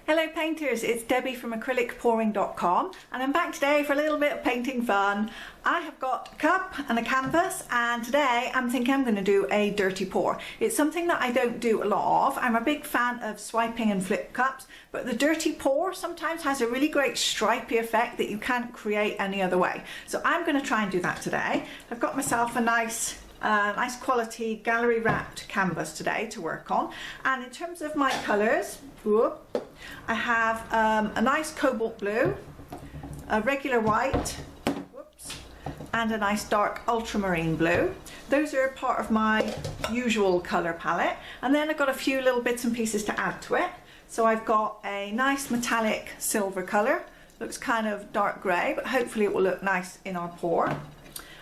Hello painters, it's Debbie from acrylicpouring.com and I'm back today for a little bit of painting fun. I have got a cup and a canvas and today I'm thinking I'm going to do a dirty pour. It's something that I don't do a lot of. I'm a big fan of swiping and flip cups, but the dirty pour sometimes has a really great stripy effect that you can't create any other way. So I'm going to try and do that today. I've got myself a nice quality gallery wrapped canvas today to work on, and in terms of my colours, I have a nice cobalt blue, a regular white, and a nice dark ultramarine blue. Those are part of my usual colour palette, and then I've got a few little bits and pieces to add to it. So I've got a nice metallic silver colour, looks kind of dark grey, but hopefully it will look nice in our pour.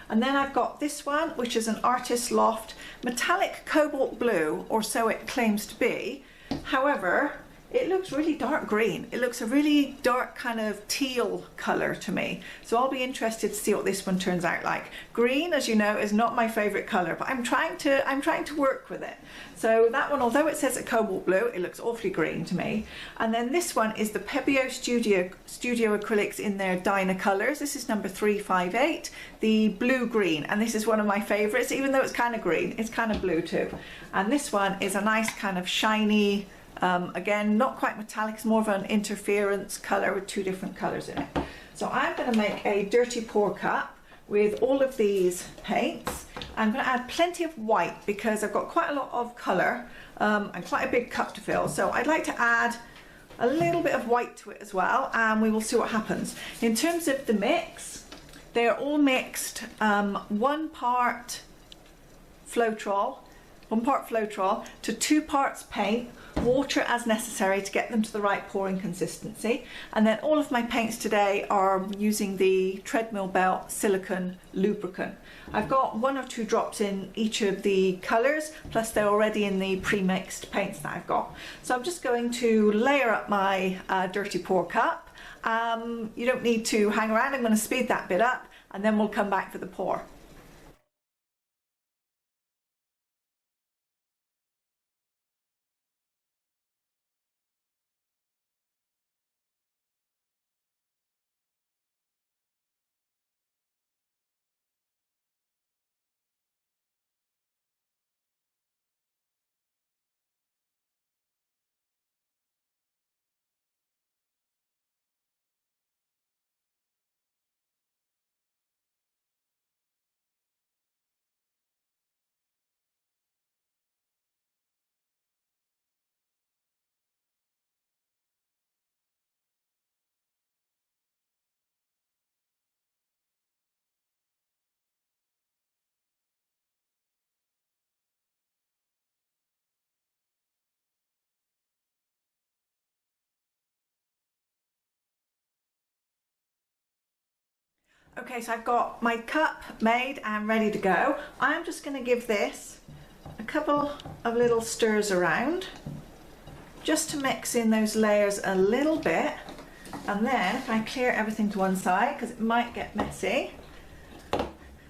And then I've got this one, which is an Artist Loft metallic cobalt blue, or so it claims to be. However, it looks really dark green. It looks a really dark kind of teal colour to me. So I'll be interested to see what this one turns out like. Green, as you know, is not my favourite colour, but I'm trying to work with it. So that one, although it says a cobalt blue, it looks awfully green to me. And then this one is the Pebeo Studio Acrylics in their Diner colours. This is number 358, the blue green, and this is one of my favourites. Even though it's kind of green, it's kind of blue too. And this one is a nice kind of shiny, again, not quite metallic, it's more of an interference colour with two different colours in it. So I'm going to make a dirty pour cup with all of these paints. I'm going to add plenty of white because I've got quite a lot of colour and quite a big cup to fill. So I'd like to add a little bit of white to it as well, and we will see what happens. In terms of the mix, they are all mixed 1 part Floetrol to 2 parts paint, water as necessary to get them to the right pouring consistency. And then all of my paints today are using the treadmill belt silicone lubricant. I've got 1 or 2 drops in each of the colours, plus they're already in the pre-mixed paints that I've got. So I'm just going to layer up my dirty pour cup. You don't need to hang around, I'm going to speed that bit up and then we'll come back for the pour. Okay, so I've got my cup made and ready to go. I'm just going to give this a couple of little stirs around just to mix in those layers a little bit, and then if I clear everything to one side because it might get messy.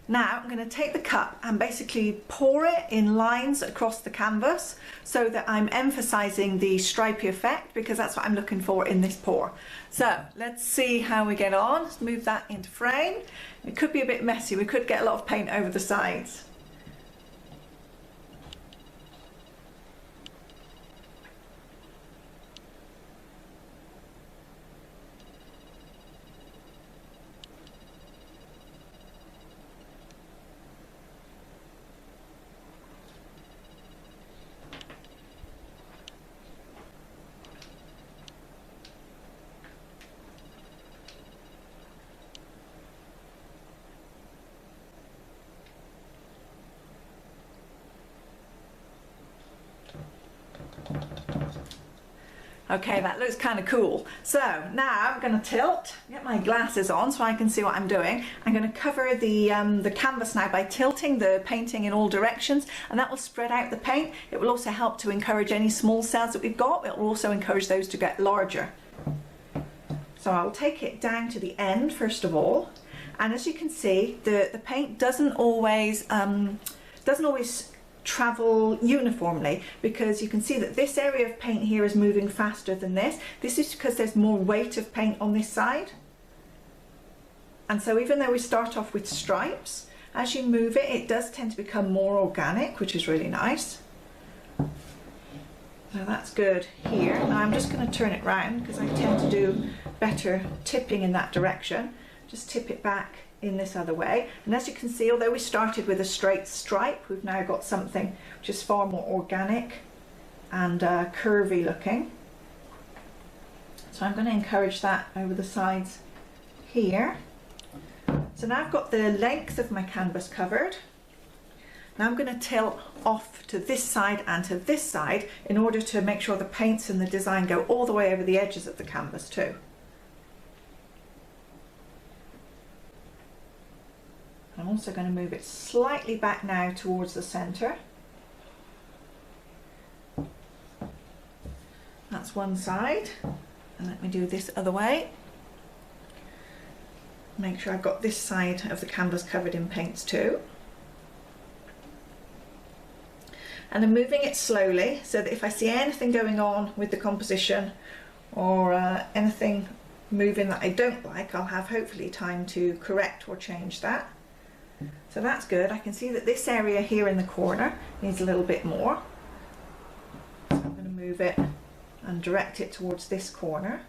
Now I'm going to take the cup and basically pour it in lines across the canvas so that I'm emphasising the stripy effect, because that's what I'm looking for in this pour. So let's see how we get on. Let's move that into frame. It could be a bit messy, we could get a lot of paint over the sides. Okay, that looks kind of cool. So now I'm going to tilt, get my glasses on so I can see what I'm doing. I'm going to cover the canvas now by tilting the painting in all directions, and that will spread out the paint. It will also help to encourage any small cells that we've got. It will also encourage those to get larger. So I'll take it down to the end first of all, and as you can see, the paint doesn't always travel uniformly, because you can see that this area of paint here is moving faster than this. This is because there's more weight of paint on this side. And so even though we start off with stripes, as you move it, it does tend to become more organic, which is really nice. So that's good here. Now I'm just going to turn it round because I tend to do better tipping in that direction. Just tip it back in this other way. And as you can see, although we started with a straight stripe, we've now got something which is far more organic and curvy looking. So I'm going to encourage that over the sides here. So now I've got the length of my canvas covered. Now I'm going to tilt off to this side and to this side in order to make sure the paints and the design go all the way over the edges of the canvas too. I'm also going to move it slightly back now towards the centre. That's one side, and let me do this other way. Make sure I've got this side of the canvas covered in paints too. And I'm moving it slowly so that if I see anything going on with the composition or anything moving that I don't like, I'll have hopefully time to correct or change that. So that's good. I can see that this area here in the corner needs a little bit more. So I'm going to move it and direct it towards this corner.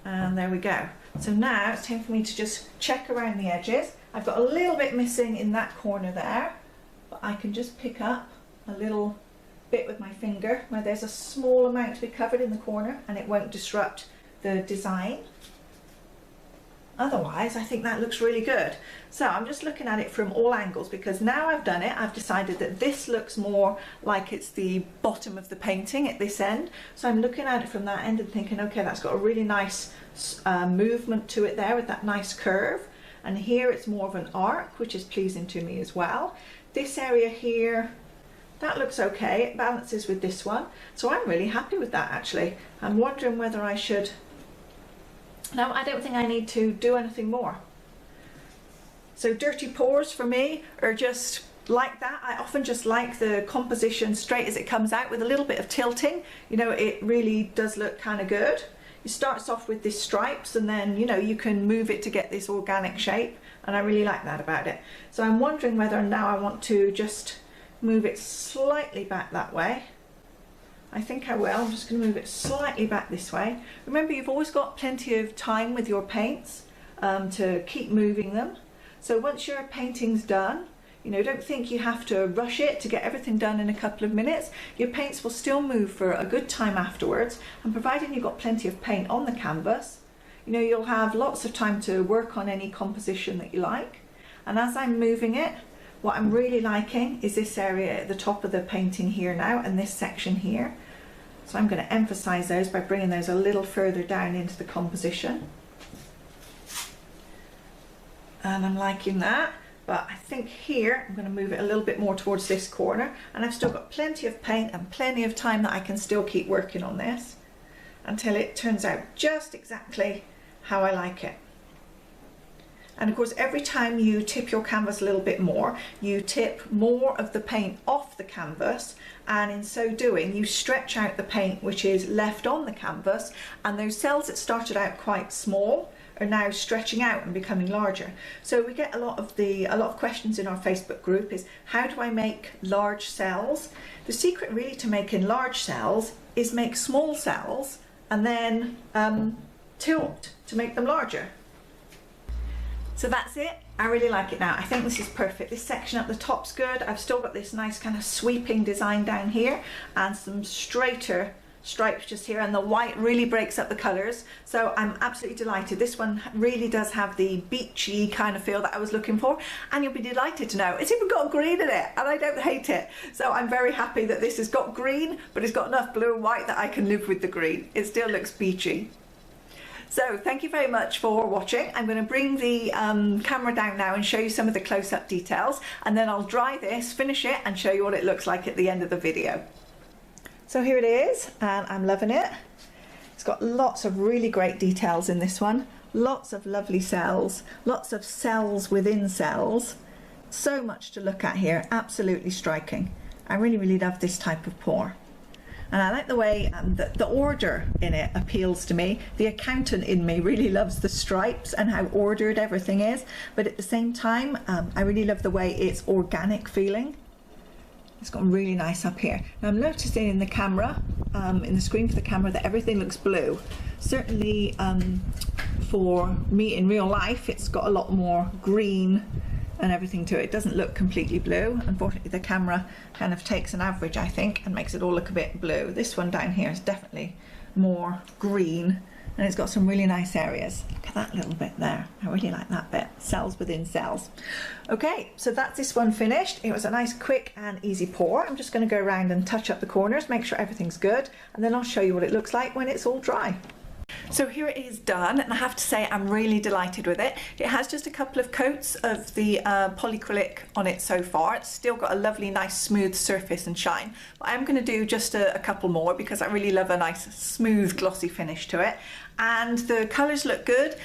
And there we go. So now it's time for me to just check around the edges. I've got a little bit missing in that corner there, but I can just pick up a little bit with my finger where there's a small amount to be covered in the corner, and it won't disrupt the design. Otherwise, I think that looks really good. So I'm just looking at it from all angles, because now I've done it, I've decided that this looks more like it's the bottom of the painting at this end. So I'm looking at it from that end and thinking, okay, that's got a really nice movement to it there with that nice curve. And here it's more of an arc, which is pleasing to me as well. This area here, that looks okay. It balances with this one. So I'm really happy with that actually. I'm wondering whether I should... No, I don't think I need to do anything more. So dirty pours for me are just like that. I often just like the composition straight as it comes out with a little bit of tilting. You know, it really does look kind of good. It starts off with these stripes and then, you know, you can move it to get this organic shape, and I really like that about it. So I'm wondering whether now I want to just move it slightly back that way. I think I will. I'm just going to move it slightly back this way. Remember, you've always got plenty of time with your paints to keep moving them. So once your painting's done, you know, don't think you have to rush it to get everything done in a couple of minutes. Your paints will still move for a good time afterwards, and providing you've got plenty of paint on the canvas, you know, you'll have lots of time to work on any composition that you like. And as I'm moving it, what I'm really liking is this area at the top of the painting here now, and this section here. So I'm going to emphasize those by bringing those a little further down into the composition. And I'm liking that, but I think here I'm going to move it a little bit more towards this corner, and I've still got plenty of paint and plenty of time that I can still keep working on this until it turns out just exactly how I like it. And of course, every time you tip your canvas a little bit more, you tip more of the paint off the canvas, and in so doing you stretch out the paint which is left on the canvas, and those cells that started out quite small are now stretching out and becoming larger. So we get a lot of questions in our Facebook group is, how do I make large cells? The secret really to making large cells is make small cells and then tilt to make them larger. So that's it. I really like it now. I think this is perfect. This section at the top's good. I've still got this nice kind of sweeping design down here and some straighter stripes just here, and the white really breaks up the colours. So I'm absolutely delighted. This one really does have the beachy kind of feel that I was looking for, and you'll be delighted to know it's even got green in it, and I don't hate it. So I'm very happy that this has got green, but it's got enough blue and white that I can live with the green. It still looks beachy. So thank you very much for watching. I'm going to bring the camera down now and show you some of the close-up details, and then I'll dry this, finish it, and show you what it looks like at the end of the video. So here it is, and I'm loving it. It's got lots of really great details in this one. Lots of lovely cells, lots of cells within cells. So much to look at here, absolutely striking. I really love this type of pour. And I like the way the order in it appeals to me. The accountant in me really loves the stripes and how ordered everything is, but at the same time, I really love the way it's organic feeling. It's got really nice up here. Now I'm noticing in the camera, in the screen for the camera, that everything looks blue. Certainly for me in real life, it's got a lot more green and everything to it. It doesn't look completely blue. Unfortunately, the camera kind of takes an average, I think, and makes it all look a bit blue. This one down here is definitely more green, and it's got some really nice areas. Look at that little bit there. I really like that bit. Cells within cells. Okay, so that's this one finished. It was a nice, quick and easy pour. I'm just going to go around and touch up the corners, make sure everything's good, and then I'll show you what it looks like when it's all dry. So here it is done, and I have to say I'm really delighted with it. It has just a couple of coats of the polyacrylic on it so far. It's still got a lovely, nice, smooth surface and shine. But I'm going to do just a couple more because I really love a nice, smooth, glossy finish to it. And the colours look good.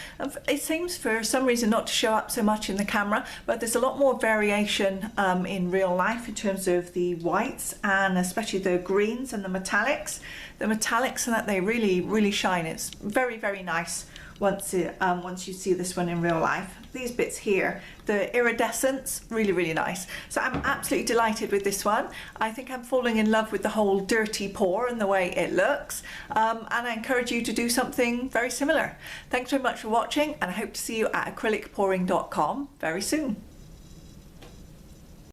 It seems for some reason not to show up so much in the camera, but there's a lot more variation in real life in terms of the whites and especially the greens and the metallics. The metallics and that they really shine. It's very nice once you see this one in real life. These bits here, the iridescence, really nice. So I'm absolutely delighted with this one. I think I'm falling in love with the whole dirty pour and the way it looks, and I encourage you to do something very similar. Thanks very much for watching, and I hope to see you at acrylicpouring.com very soon.